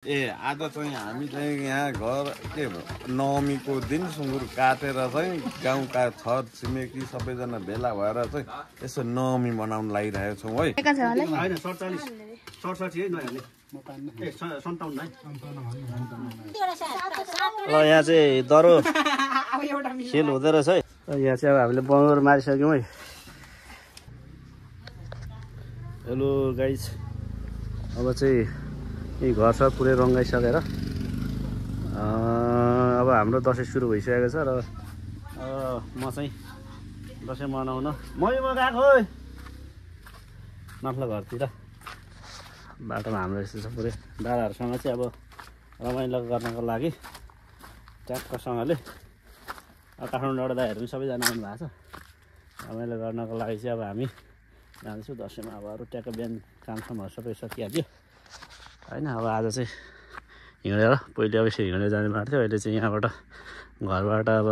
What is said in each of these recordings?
आज चाहिँ हामी चाहिँ यहाँ घर के नवमीको दिन सुँगुर काटेर चाहिँ गाउँका छर छिमेकी सबैजना भेला भएर चाहिँ यसो नवमी मनाउन लागिरहेको छौँ है। ल यहाँ चाहिँ दरो खेल हुँदो रहेछ है। यहाँ चाहिँ अब हामीले बङ्गुर मारिसक्यौँ है। हेलो गाइज, अब चाहिँ यही घरसर पुरै रङ्गाइसकेर अब हाम्रो दसैँ सुरु भइसकेको छ र म चाहिँ दसैँ मनाउन गएको है माथ्लो घरतिर। बाटोमा हाम्रो यस्तो छ पुरै दादाहरूसँग चाहिँ अब रमाइलो गर्नको लागि ट्याक्कसँगले काठमाडौँबाट दाइहरू पनि सबैजना आउनु भएको छ। रमाइलो गर्नको लागि चाहिँ अब हामी जाँदैछौँ दसैँमा। अब अरू ट्याक्क बिहान कामसामहरू सबै सकिहाल्यो होइन। अब आज चाहिँ हिँडेर पहिले अब यसरी हिँडेर जाने बाटो थियो, अहिले चाहिँ यहाँबाट घरबाट अब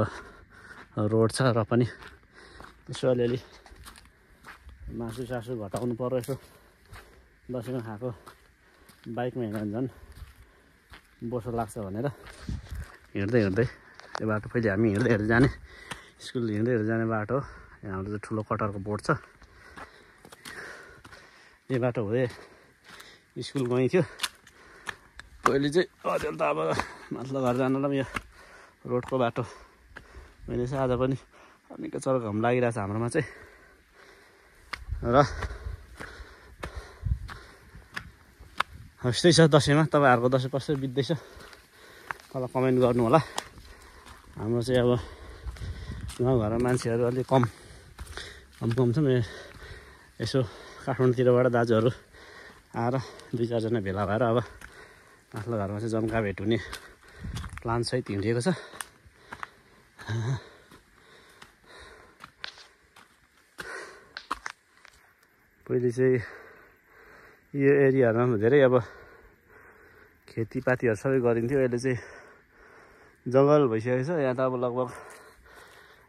रोड छ र पनि यसो अलिअलि मासु सासु घटाउनु पर्यो। यसो दसैँमा खाएको बाइकमा हिँड्दा झन् बोसो लाग्छ भनेर हिँड्दै हिँड्दै यो बाटो पहिले हामी हिँड्दै हिँड्दै जाने स्कुल हिँड्दै हिँड्दै जाने बाटो हो। यहाँ हाम्रो चाहिँ ठुलो कटरको बोर्ड छ। यो बाटो हुँदै स्कुल गइन्थ्यो पहिले चाहिँ। अझै त अब माथिल्लो घर जानलाई पनि यो रोडको बाटो मैले चाहिँ आज पनि निकै चर घाम लागिरहेछ हाम्रोमा चाहिँ। र यस्तै छ दसैँमा। तपाईँहरूको दसैँ कसरी बित्दैछ तल कमेन्ट गर्नु होला। हाम्रो चाहिँ अब गाउँघरमा मान्छेहरू अलिक कम छ। यसो काठमाडौँतिरबाट दाजुहरू आएर 2-4जना भेला भएर अब माथिल्लो घरमा चाहिँ जम्का भेट हुने प्लान सहित हिँडेको छ। पहिले चाहिँ यो एरियाहरूमा धेरै अब खेतीपातीहरू सबै गरिन्थ्यो। अहिले चाहिँ जङ्गल भइसकेको छ। यहाँ त अब लगभग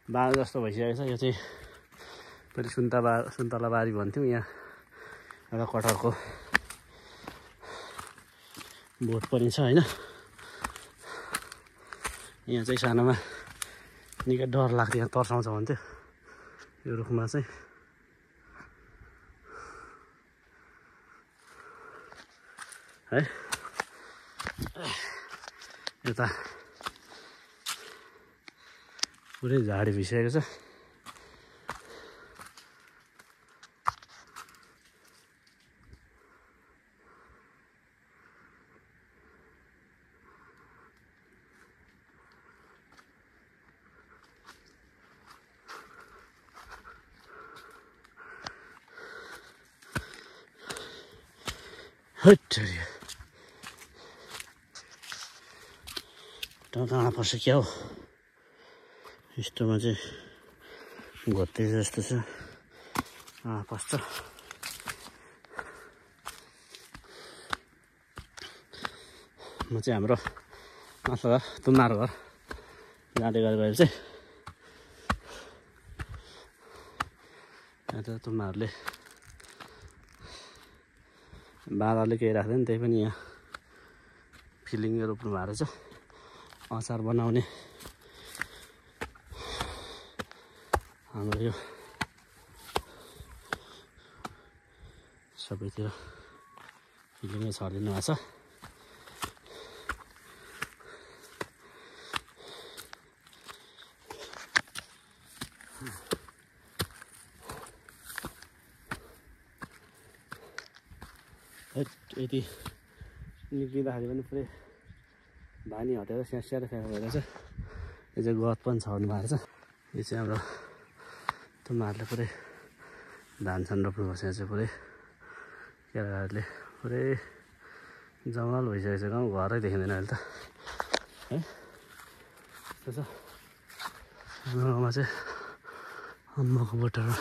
बाँध जस्तो भइसकेको छ। यो चाहिँ पहिले सुन्तला बारी भन्थ्यौँ। यहाँ एउटा कटहरको बोट पनि छ होइन। यहाँ चाहिँ सानोमा निकै डर लाग्थ्यो, यहाँ तर्साउँछ भन्थ्यो यो रुखमा चाहिँ। है यता पुरै झाडी भइसकेको छ। कहाँ पर्छ क्या हो यस्तोमा चाहिँ घोत्ते जस्तो छ पर्छ। म चाहिँ हाम्रो माथि तुम्नार घर जाँदै गरेर चाहिँ यहाँ त तुम्नाहरूले बाँदरले केही राख्दैन, त्यही पनि यहाँ फिलिङ्गे रोप्नु भएको रहेछ। अचार बनाउने हाम्रो यो सबैतिर फिलिङ्गे छरिदिनु भएको छ। यति निक्लिँदाखेरि पनि पुरै बानी हटेर स्याहार भएर छ। यो चाहिँ गत पनि छर्नु भएको छ। यो चाहिँ हाम्रो तुम्हाहरूले पुरै धान सान रोप्नु भएको छ। यहाँ चाहिँ पुरै केटाहरूले पुरै जङ्गल भइसकेको छ। गाउँ घरै देखिँदैन अहिले त है। त्यस्तो छ हाम्रो गाउँमा चाहिँ अम्बकको बोटहरू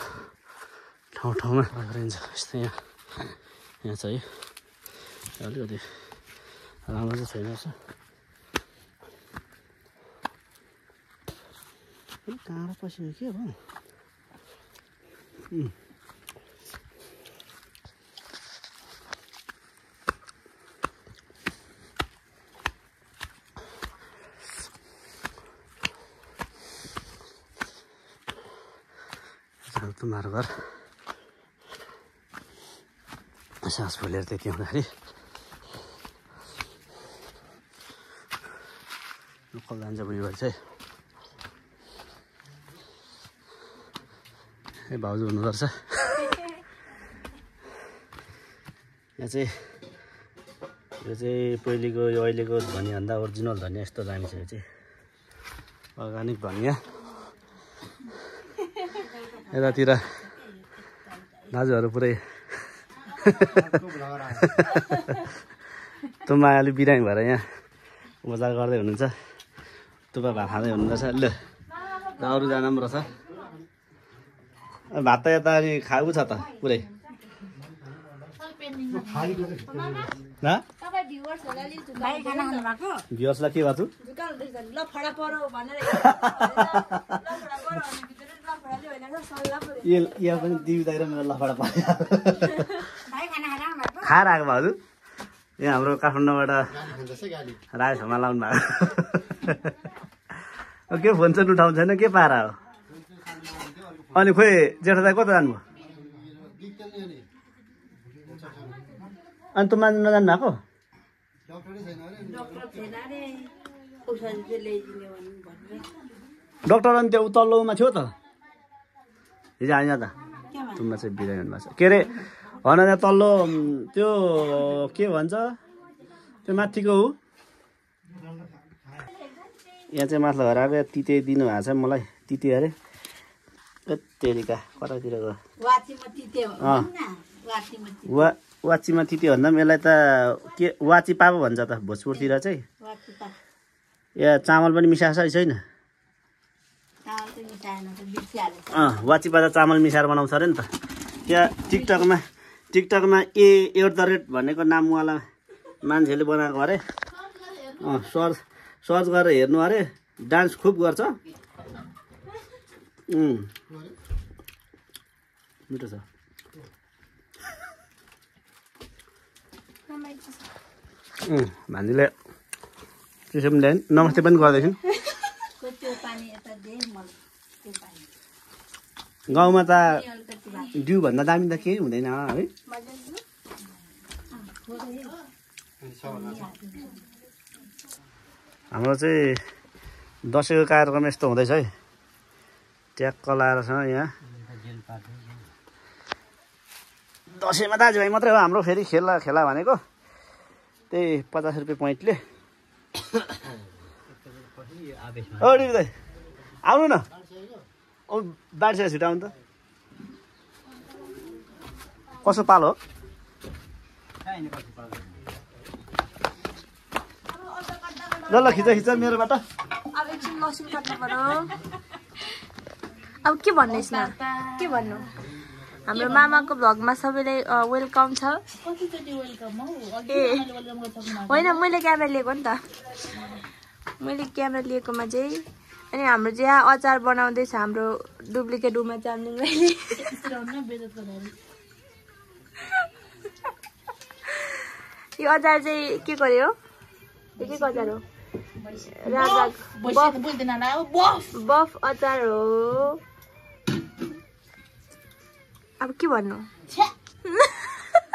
ठाउँ ठाउँमा गरिन्छ। यस्तै यहाँ छ है। अलिकति राम्रो चाहिँ छैन रहेछ। काँडा पसियो के भयो। तुम्हारो घर सास फुलेर त्यति हुँदाखेरि लोकल जान्छ बुढीबाट चाहिँ ए भाउजू हुनु पर्छ यहाँ चाहिँ यो चाहिँ पहिलेको यो अहिलेको धनियाभन्दा ओरिजिनल धनिया यस्तो दामी छ यो चाहिँ अर्गानिक धनिया यतातिर दाजुहरू पुरै तुम्बा अलिक बिरामी भएर यहाँ उपचार गर्दै हुनुहुन्छ तुपा भात खाँदै हुनुहुन्छ ल अरूजना पनि रहेछ भात त यता अनि खाएको छ त पुरै भ्युअर्सलाई के गर्छु यो पनि दिँदैन मेरो लफडा पर्यो खाएर आएको भाउजू यहाँ हाम्रो काठमाडौँबाट राज हमा लाउनु भएको के फोन चाहिँ उठाउँछ छैन के पारा हो अनि खोइ जेठा दाइ कता जानुभयो अनि त मान्नु नजानु भएको डक्टर अनि त्यो तल्लोमा थियो त हिजो आएन त तुम्बा चाहिँ बिरामी हुनुभएको छ के अरे होइन त्यहाँ तल्लो त्यो के भन्छ त्यो माथिको हो यहाँ चाहिँ माथि घर आएर तिते दिनु भएको छ मलाई तिते अरे तेरिका कतातिर गयो वाचीमा तिते भन्दा पनि यसलाई त के वाची पापा भन्छ त भोजपुरतिर चाहिँ या चामल पनि मिसाएको छ छैन वाचीमा त चामल मिसाएर बनाउँछ अरे नि त त्यहाँ टिकटकमा @ भनेको नामवाला मान्छेले बनाएको अरे सर्च गरेर हेर्नु अरे डान्स खुब गर्छ मिठो छ भान्जीले त्यसो पनि ल्याइन नमस्ते पनि गर्दैछन् गाउँमा त डिउभन्दा दामी त केही हुँदैन है हाम्रो चाहिँ दसैँको कार्यक्रम यस्तो हुँदैछ है ट्याक्क लाएर छ यहाँ दसैँमा दाजुभाइ मात्रै हो हाम्रो फेरि खेला भनेको त्यही 50 रुपियाँ पोइन्टले दाइ आउनु न बाढी छिटाउनु त कसो पालो हो ल खिच मेरोबाट अब के भन्नुहोस् न के भन्नु हाम्रो मामाको भ्लगमा सबैलाई वेलकम छ होइन मैले क्यामेरा लिएको नि त मैले क्यामेरा लिएकोमा चाहिँ अनि हाम्रो चाहिँ यहाँ अचार बनाउँदैछ हाम्रो डुप्लिकेट उमा चाम्लिङ भाइले यो अचार चाहिँ के गर्यो यो के अचार हो बफ अचार हो अब के भन्नु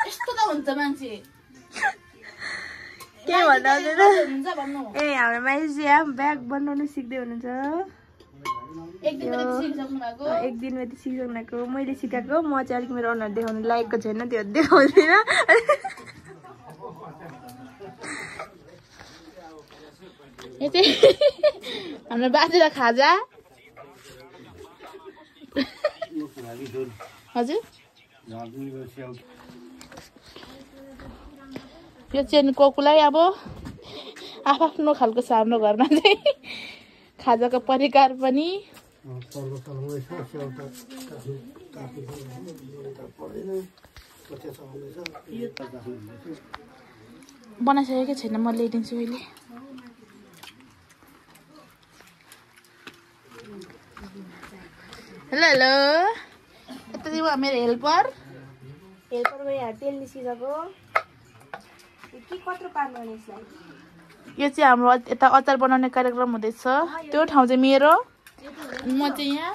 यस्तो त हुन्छ मान्छे के भन्नु ए हाम्रो माइज यहाँ ब्याग बनाउनु सिक्दै हुनुहुन्छ एक दिनमा त सिक्नु भएको मैले सिकाएको म चाहिँ अलिक मेरो अनुहार देखाउनु लागेको छैन त्यो देखाउँदिनँ हाम्रो बाजेलाई खाजा हजुर यो चाहिँ कोकुलाई अब आफ्नो खालको छ हाम्रो घरमा चाहिँ खाजाको परिकार पनि बनाइसकेको छैन म ल्याइदिन्छु अहिले हेलो हेलो यता चाहिँ मेरो हेल्पर यहाँ तेल निस्किसक्यो के कत्रो पार्नु यसलाई यो चाहिँ हाम्रो यता अचार बनाउने कार्यक्रम हुँदैछ त्यो ठाउँ चाहिँ मेरो म चाहिँ यहाँ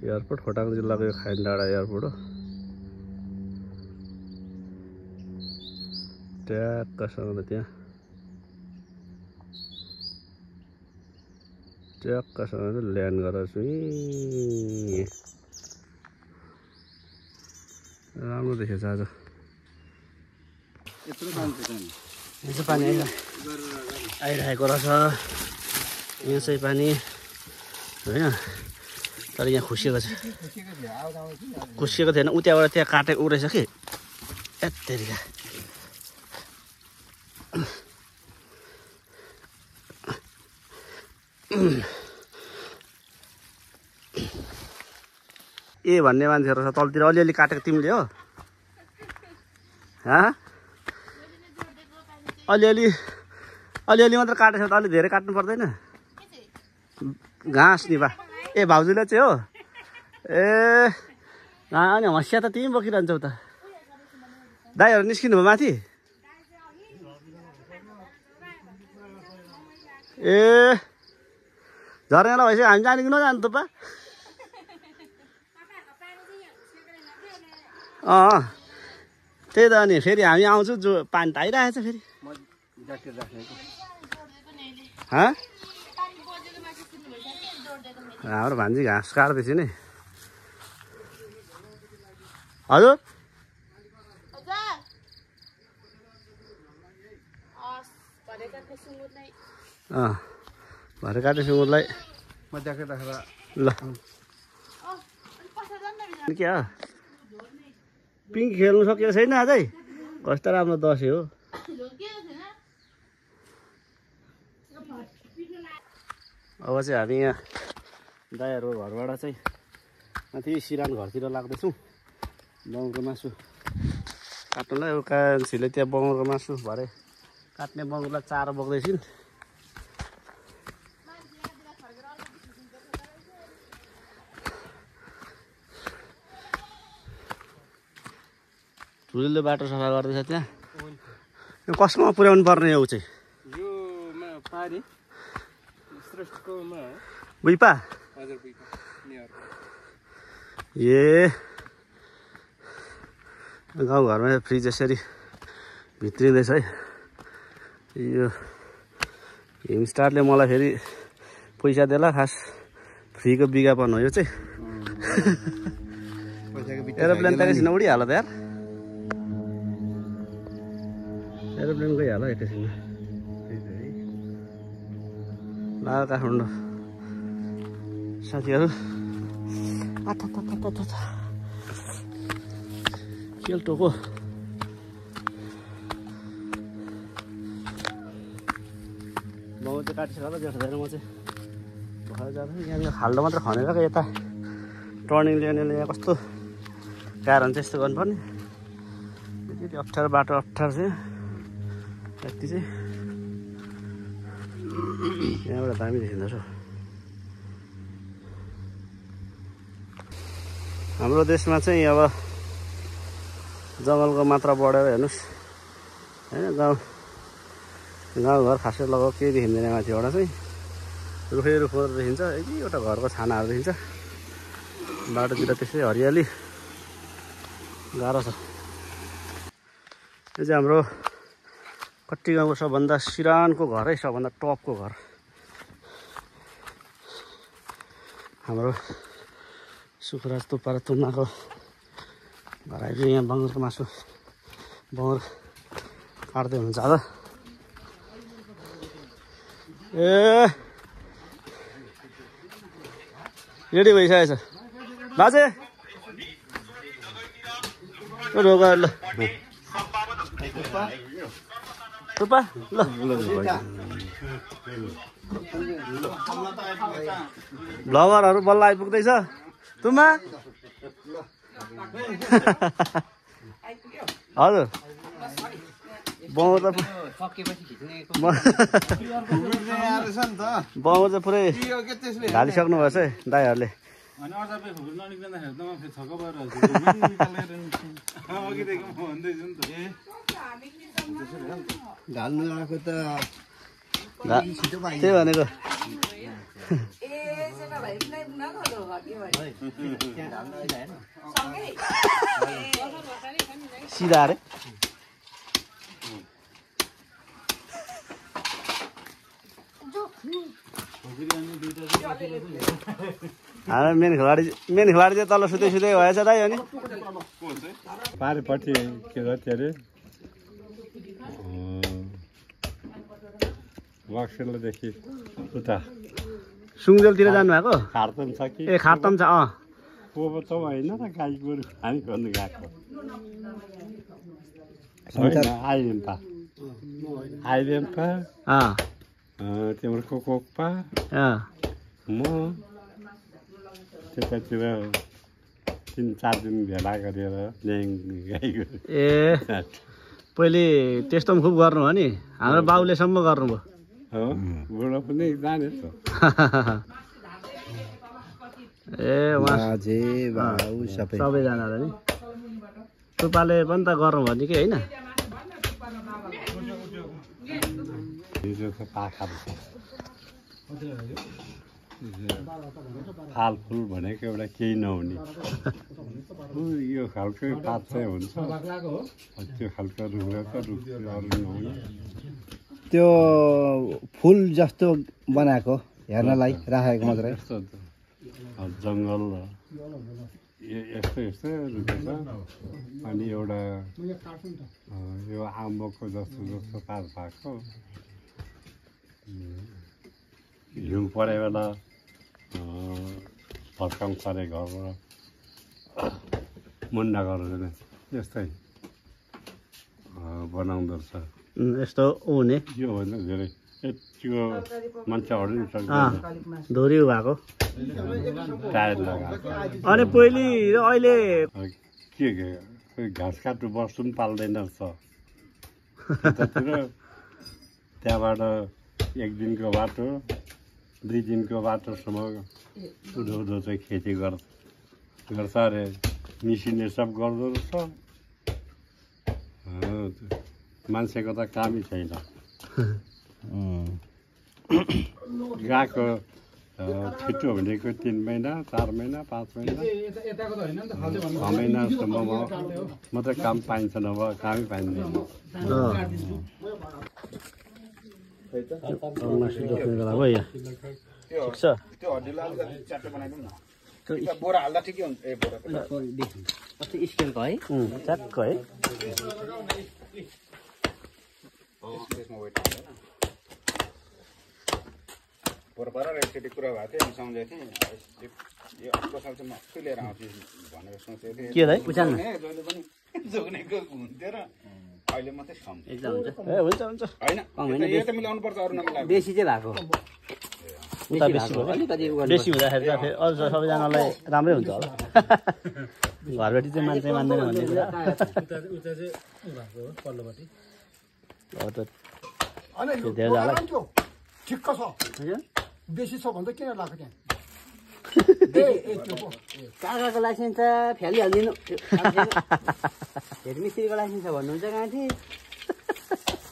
एयरपोर्ट खोटाङ जिल्लाको यो खाइन डाँडा एयरपोर्ट हो। ट्याक्कसँग त्यहाँ ट्याक्कसँग ल्यान्ड गरेर चाहिँ राम्रो देखेछ आज। यहाँ चाहिँ पानी आइरहेको रहेछ। यहाँ चाहिँ पानी होइन, तर यहाँ खुसिएको छ, खुसिएको थिएन। उताबाट त्यहाँ काटेको रहेछ कि यत्तेरिका। ए भन्ने मान्छेहरू छ तलतिर, अलिअलि काटेको तिमीले हो? अलिअलि मात्र काटेको छ त, अलि धेरै काट्नु पर्दैन? घाँस नि बा। ए भाउजूले चाहिँ हो? ए अनि हँसिया त तिमी बोकिरहन्छौ त। दाइहरू निस्किनु भयो माथि? ए झर्नेला भएपछि हामी जाने कि नजानु त पा? त्यही त। अनि फेरि हामी आउँछौँ, जो पानी त आइरहेछ फेरि। हाम्रो भान्जी घाँस काट्दैछ नि। हजुर भरे काटे सुँगुरलाई ल। क्या पिङ्क खेल्नु सकेको छैन अझै? कस्तो राम्रो दसैँ हो। अब चाहिँ हामी यहाँ दाइहरूको घरबाट चाहिँ माथि सिरान घरतिर लाग्दैछौँ बङ्गुरको मासु काट्नुलाई। अब कान्छीले त्यहाँ बङ्गुरको मासु भरे काट्ने बङ्गुरलाई चारो बोक्दैछन्। ठुलोले बाटो सफा गर्दैछ त्यहाँ। कसमा पुर्याउनु पर्ने हो चाहिँ? बुइपा? ए गाउँघरमा फ्रिज यसरी भित्रिँदैछ है। यो हिमस्टारले मलाई फेरि पैसा देला, खास फ्रीको विज्ञापन हो यो चाहिँ। एरोप्लेन त एकैछिन उडिहाल्यो त यार, एरोप्लेन गइहाल्यो एकैछिनमा। ला काठमाडौँ साथीहरू केल्टोको बाउ चाहिँ काटिसक्यो जेठो दाइ र म चाहिँ भएर जाँदा यहाँनिर खाल्डो मात्र खनेर यता टर्निङ लिनेले यहाँ कस्तो गाह्रो हुन्छ यस्तो गर्नुपर्ने। यति अप्ठ्यारो बाटो अप्ठ्यारो चाहिँ यति चाहिँ यहाँबाट दामी देखिँदो रहेछ। हाम्रो देशमा चाहिँ अब जङ्गलको मात्रा बढेर हेर्नुहोस् होइन, गाउँघर खासै लगभग केही देखिँदैन। माथिबाट चाहिँ रुखै रुखहरू देखिन्छ, एउटा घरको छानाहरू देखिन्छ। बाटोतिर त्यसै हरियाली गाह्रो छ। यो चाहिँ हाम्रो कट्टी गाउँको सबभन्दा सिरानको घर है, सबभन्दा टपको घर। हाम्रो सुखराज तुप्पा र तुम्माको घर आइपुग्यो। यहाँ बङ्गुरको मासु बङ्गुर काट्दै हुनुहुन्छ आज। ए रेडी भइसकेको छ बाजे, रोग ल तुप्पा ल भ्लगरहरू बल्ल आइपुग्दैछ। तुम्बा हजुर बङ्गुर चाहिँ पुरै ढालिसक्नु भएछ है दाइहरूले। ढाल्नु आएको त त्यही भनेको सिधा अरे हाम्रो मेन खेलाडी चाहिँ तल सुत्दै भएछ दाइ अनि पारिपट्टि के भन्छ अरे वाक्सेलदेखि उता सुङ्गेलतिर जानुभएको खार्तम छ कि ए खार्तम छ पोपो त होइन र गाई गोरु खाने गर्नु गएको आइलेन पा तिम्रो कोकपा म त्यतातिर 3-4 दिन भेला गरेर ल्याङ गाई गोरु ए पहिले त्यस्तो पनि खुब गर्नु हो नि हाम्रो बाउलेसम्म गर्नुभयो हो बुढो पनि जाने त ए सबैजना नि टुपाले पनि त गर्नुभयो नि कि होइन फालफुल भनेको एउटा केही नहुने यो खालको पात चाहिँ हुन्छ त्यो खालको रुख त रुख अरू नहुने त्यो फुल जस्तो बनाएको हेर्नलाई राखेको मात्रै जङ्गल यस्तो रुखेछ अनि एउटा यो आम्बको जस्तो पात भएको हिउँ परे बेला फर्काउँछ अरे घरबाट मुन्डा गरेर यस्तै बनाउँदो रहेछ यस्तो हुने यो भन्दा धेरै त्यो मान्छेहरू नि धुरी भएको टायर लगाएको अनि पहिले र अहिले के घाँस काट्नु बस्नु पनि पाल्दैन रहेछ त्यतातिर त्यहाँबाट 1 दिनको बाटो 2 दिनको बाटोसम्म उधो चाहिँ खेती गर्छ अरे मिसिनले सब गर्दो रहेछ मान्छेको त कामै छैन गएको छिटो भनेको 3 महिना 4 महिना 5 महिना 6 महिनासम्म मात्रै काम पाइन्छ नभए कामै पाइँदैन बोरा हाल्दा ठिकै हुन्छ ए बोरा स्केलको है च्याक्क है पर एकचोटि कुरा भएको थियो सम्झेको थिएँ यो अर्को साल चाहिँ म आफै लिएर आउँछु भनेर सोचेको थिएँ के है जहिले पनि जोग्नेको हुन्थ्यो र अहिले मात्रै सम्झेँ ए हुन्छ होइन यो त मिलाउनु पर्छ अरू नमिलाएको बेसी चाहिँ भएको बेसी हुँदाखेरि त फेरि अरू सबैजनालाई राम्रै हुन्छ होला घरबेटी चाहिँ मान्छे मान्दैन भन्ने कुरा ठिक्क छ बेसी छ भने त किन लाग्छ त्यहाँ काकाको लाइसेन्स त फ्यालिहालिदिनु हेडमिस्त्रीको लाइसेन्स छ भन्नुहुन्छ कहाँ थिएँ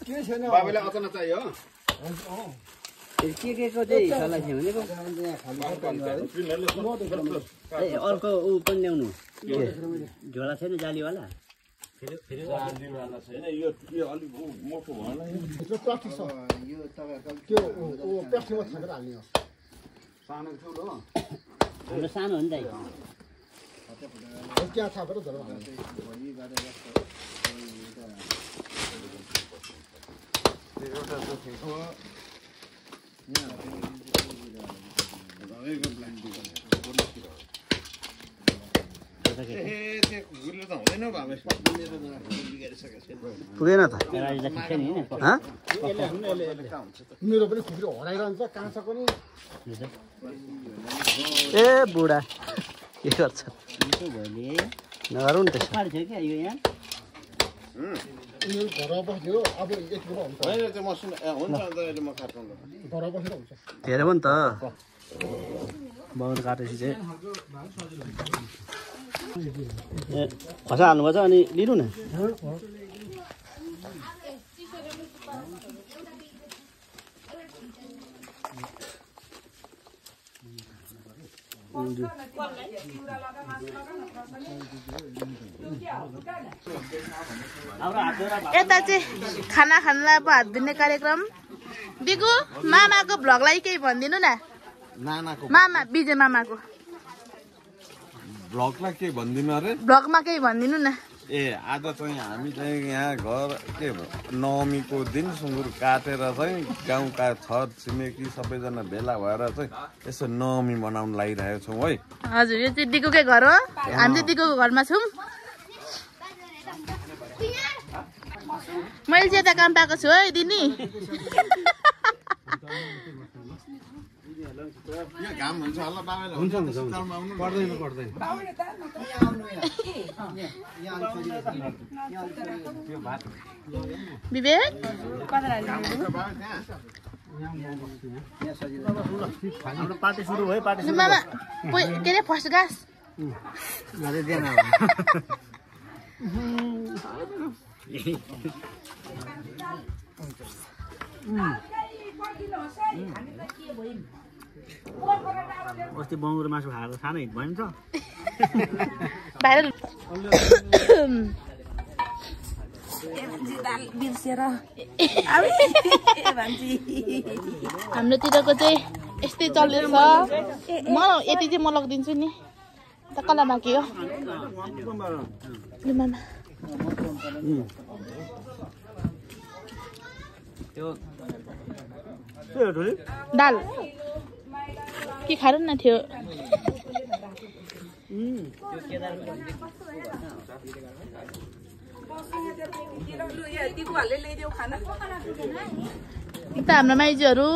के छैन बाबुलाई अचानक चाहियो के को चाहिँ लाइसेन्स भनेको अर्को ऊ पनि ल्याउनु झोला छैन जालीवाला प्लास्टिक छ त्यो प्लास्टिकमा थाकेर हाल्ने हो सानो ठुलो हाम्रो सानो हो नि त त्यहाँ थापेर झोला हाल्ने पुगेन त मेरो पनि खुकुरी हराइरहन्छ काँचको नि ए बुढा के गर्छ नगरौँ नि त्यसो उनीहरू घरमा बस्यो अब यतिको हुन्छ घरमा बसेर हुन्छ धेरै भयो नि त बाउले काटेपछि चाहिँ ए खसा हाल्नुपर्छ अनि लिनु न यता चाहिँ खाना खानलाई अब हात दिने कार्यक्रम दिगु मामाको भ्लगलाई केही भनिदिनु न नानाको मामा विजय मामाको भ्लगलाई के भनिदिनु अरे भ्लगमा केही भनिदिनु न ए आज चाहिँ हामी चाहिँ यहाँ घर के नवमीको दिन सुँगुर काटेर चाहिँ गाउँका छर छिमेकी सबैजना भेला भएर चाहिँ यसो नवमी मनाउन लागिरहेको छौँ है हजुर यो चाहिँ दिगुकै घर हो हामी चाहिँ दिगुको घरमा छौँ मैले चाहिँ यता काम पाएको छु है दिनी घाम हुन्छ होला हुन्छ पर्दैन पर्दैन विवेक पार्टी सुरु भयो पार्टी मामा के अरे फर्स्ट घाँस अस्ति बङ्गुर मासु खाएको सानो हिट भयो नि त भाइरल हाम्रोतिरको चाहिँ यस्तै चल्दैछ म यति चाहिँ म लगिदिन्छु नि त कसलाई बाँकी हो मामा दाल के खानु न थियो त हाम्रो माइजूहरू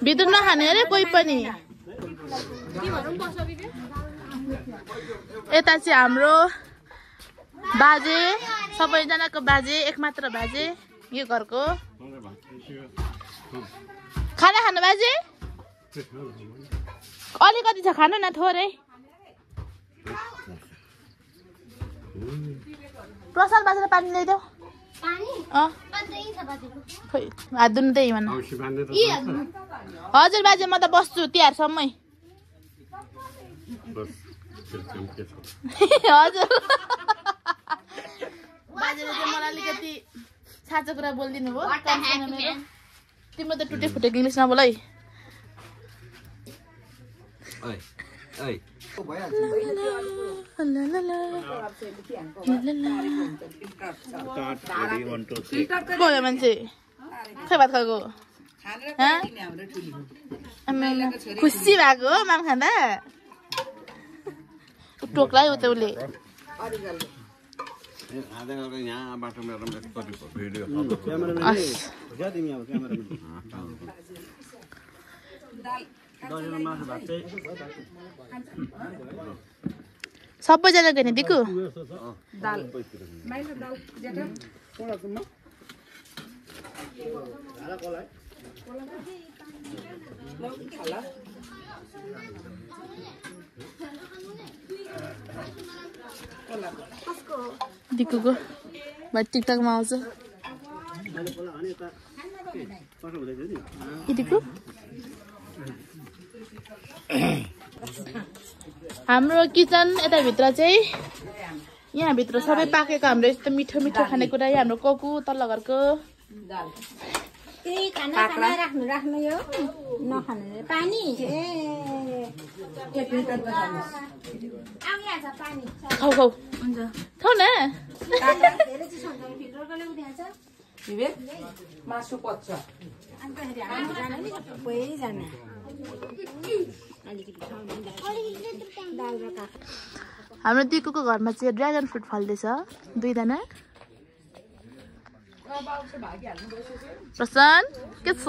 भित्र नखाने अरे कोही पनि यता चाहिँ हाम्रो बाजे सबैजनाको बाजे एकमात्र बाजे यो घरको खाना खानु बाजे अलिकति छ खानु न थोरै प्रसाद बाजेर पानी ल्याइदेऊ खोइ हात धुनु त्यही भन हजुर बाजे म त बस्छु तिहारसम्मै हजुर बाजेले चाहिँ मलाई अलिकति साँचो कुरा बोलिदिनु भयो तिम्रो त टुटे फुटेको इङ्ग्लिस नबोल है बोल्यो मान्छे खै भात खाएको खुसी भएको हो माम खाँदा टोक्ला उता उसले सबैजना गयो नि दिकु दिकुको भाइ टिकटकमा आउँछ दिकु हाम्रो किचन यताभित्र चाहिँ यहाँभित्र सबै पाकेको हाम्रो यस्तो मिठो मिठो खानेकुरा हाम्रो कोकु तल्लो घरको राख्नु यो नखाने पानी खाऊ खाऊ खाऊ न मासु पच्छ हाम्रो दिकुको घरमा चाहिँ ड्र्यागन फ्रुट फल्दैछ 2 दाना प्रशान्त के छ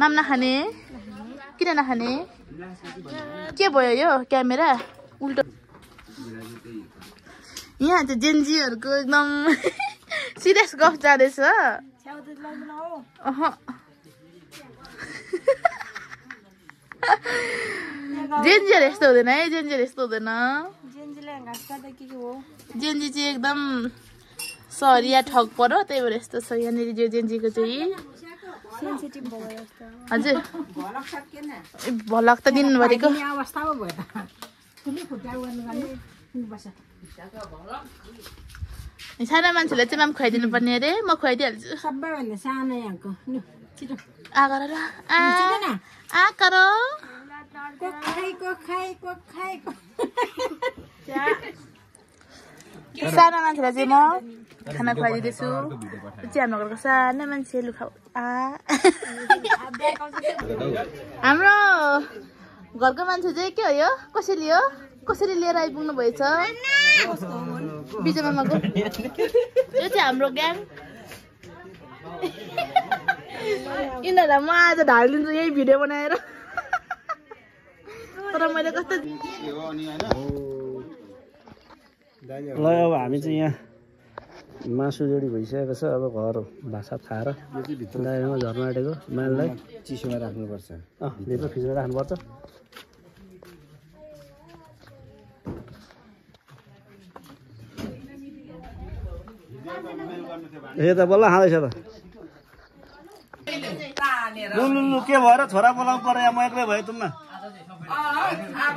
माम नखाने किन नखाने के भयो यो क्यामेरा उल्टो यहाँ चाहिँ जेन्जीहरूको एकदम सिरियस गफ जाँदैछ जेन्जीहरू यस्तो हुँदैन है जेन्जीहरू यस्तो हुँदैन जेन्जी चाहिँ एकदम सरिया ठग पऱ्यो त्यही भएर यस्तो छ यहाँनिर जो जेन्जीको चाहिँ सेन्सिटिभ भयो जस्तो हजुर भलक सकिएन भलक त दिनभरिको अवस्था पो भयो त ठुलै खुट्टा गर्नु बस सानो मान्छेलाई चाहिँ माम खुवाइदिनु पर्ने अरे म खुवाइदिइहाल्छु सबैभन्दा सानो यहाँको छिटो आ गर ल आ कर सानो मान्छेलाई चाहिँ म खाना खुवाइदिँदैछु चाहिँ हाम्रो घरको सानो मान्छे लुखा हाम्रो घरको मान्छे चाहिँ के हो यो कसरी लिएर आइपुग्नु भएछ विजय मामाको यो चाहिँ हाम्रो ग्याङ यिनीहरूलाई म आज ढालिदिन्छु यही भिडियो बनाएर तर मैले कस्तो ल अब हामी चाहिँ यहाँ मासु रेडी भइसकेको छ अब घर भात खाएर दाइमा झर्न आँटेको माललाई चिसोमा राख्नुपर्छ भित्र फ्रिजमा राख्नुपर्छ ए त बल्ल खाँदैछ त लु के भएर छोरा बोलाउनु पर्यो म एक्लै भयो तुममा अब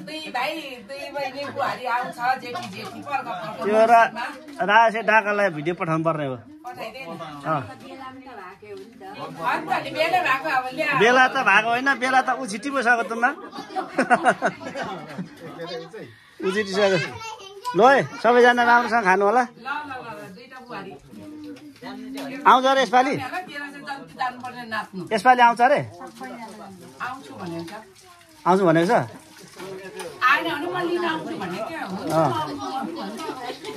दुई भाइ दुई बहिनी बुहारी आउँछ जेठी जेठी त्यो रासे डाकालाई भिडियो पठाउनु पर्ने हो बेला त भएको होइन बेला त ऊ छिट्टी पो सक्यो तुममा ऊ छिटिसक्यो ल है सबैजना राम्रोसँग खानु होला आउँछ अरे यसपालि आउँछ अरे आउँछु भनेको छ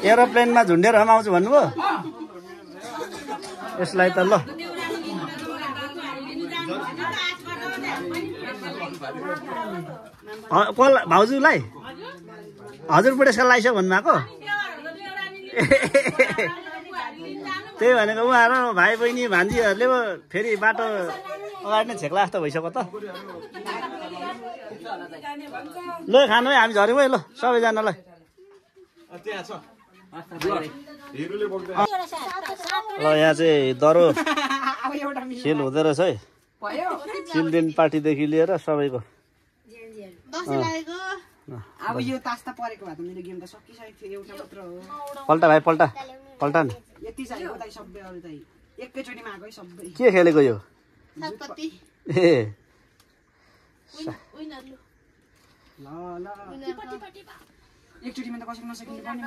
एरोप्लेनमा झुन्डेर हम आउँछु भन्नुभयो यसलाई त ल भाउजूलाई हजुर बुढेसकाल लगाइसक्यो भन्नुभएको त्यही भनेको उहाँहरू भाइ बहिनी भान्जीहरूले पो फेरि बाटो अगाडि नै छेक्ला जस्तो भइसक्यो त ल खानु है हामी झऱ्यौँ है ल सबैजनालाई ल यहाँ चाहिँ दरो खेल हुँदो रहेछ है चिल्ड्रेन पार्टीदेखि लिएर सबैको अब यो तास त परेको भए त मेरो गेम त सकिसकेको थियो एउटा मात्र हो पल्टा भाइ पल्टा नि यति चाहिएको त सबै अरू त एकैचोटिमा आएको सबै के खेलेको यो ए एकचोटिमा त कसरी नसकिनु पनि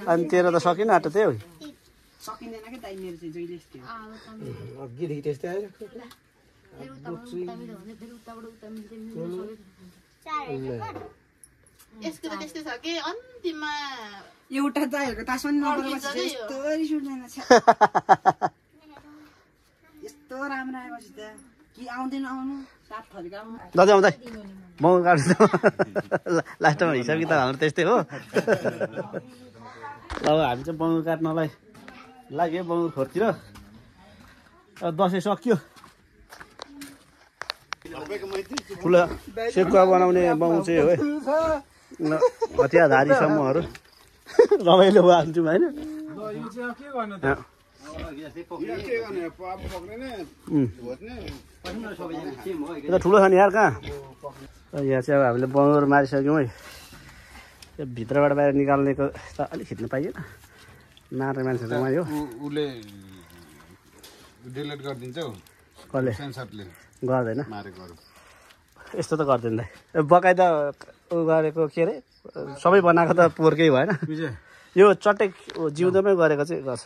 अनि तेरो त सकिन आँट त्यही हो सकिँदैन कि दाइ मेरो चाहिँ जहिले यस्तै अघिदेखि त्यस्तै आयो यसको त त्यस्तै छ कि अन्तिममा एउटा दाइहरूको तास पनि नपरेपछि यस्तो रिस उठ्दैन यस्तो राम्रो आएपछि त कि आउँदैन आउनु सात थरीको आउनु दाजु आउँदै म काट्छु लास्टमा हिसाब किताब हाम्रो त्यस्तै हो अब हामी चाहिँ बङ्गुर काट्नलाई लाग्यो बङ्गुर खोरतिर दसैँ सक्यो ठुलो सेकुवा बनाउने बङ्गुर चाहिँ हो है हतियारधारी समूहहरू रमाइलो हाल्छौँ होइन यो ठुलो छ नि यार कहाँ यहाँ चाहिँ अब हामीले बङ्गुर मारिसक्यौँ है त्यो भित्रबाट बाहिर निकाल्नेको त अलिक खिच्नु पाइएन मार्ने मान्छे त उहाँ हो उसले डिलिट गरिदिन्छ हौ कसले सेन्सरले गर्दैन मारेकोहरू यस्तो त गर्दैन दाइ बकाइदा उ गरेको के अरे सबै बनाएको त पोहोरकै भएन यो चट्टै जिउँदोमै गरेको चाहिँ गर्छ